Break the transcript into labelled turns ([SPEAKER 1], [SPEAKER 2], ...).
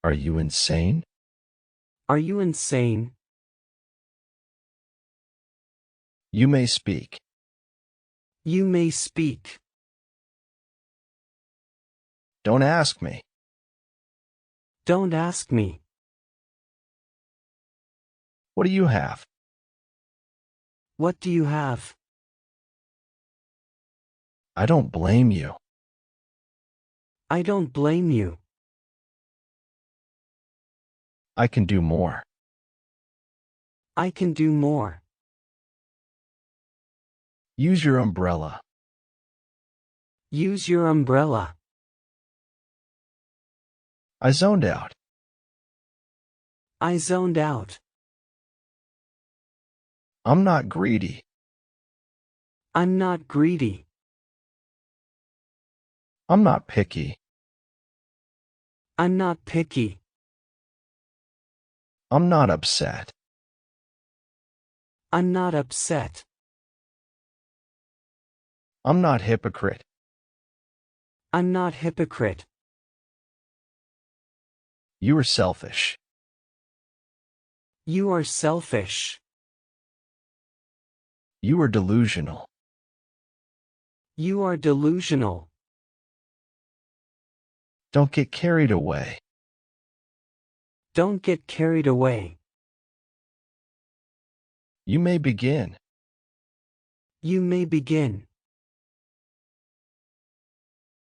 [SPEAKER 1] Are you insane?
[SPEAKER 2] Are you insane?
[SPEAKER 1] You may speak.
[SPEAKER 2] You may speak.
[SPEAKER 1] Don't ask me.
[SPEAKER 2] Don't ask me.
[SPEAKER 1] What do you have?
[SPEAKER 2] What do you have?
[SPEAKER 1] I don't blame you.
[SPEAKER 2] I don't blame you.
[SPEAKER 1] I can do more.
[SPEAKER 2] I can do more.
[SPEAKER 1] Use your umbrella.
[SPEAKER 2] Use your umbrella.
[SPEAKER 1] I zoned out.
[SPEAKER 2] I zoned out.
[SPEAKER 1] I'm not greedy.
[SPEAKER 2] I'm not greedy.
[SPEAKER 1] I'm not picky.
[SPEAKER 2] I'm not picky.
[SPEAKER 1] I'm not upset.
[SPEAKER 2] I'm not upset.
[SPEAKER 1] I'm not hypocrite.
[SPEAKER 2] I'm not hypocrite.
[SPEAKER 1] You are selfish.
[SPEAKER 2] You are selfish.
[SPEAKER 1] You are delusional.
[SPEAKER 2] You are delusional.
[SPEAKER 1] Don't get carried away.
[SPEAKER 2] Don't get carried away.
[SPEAKER 1] You may begin.
[SPEAKER 2] You may begin.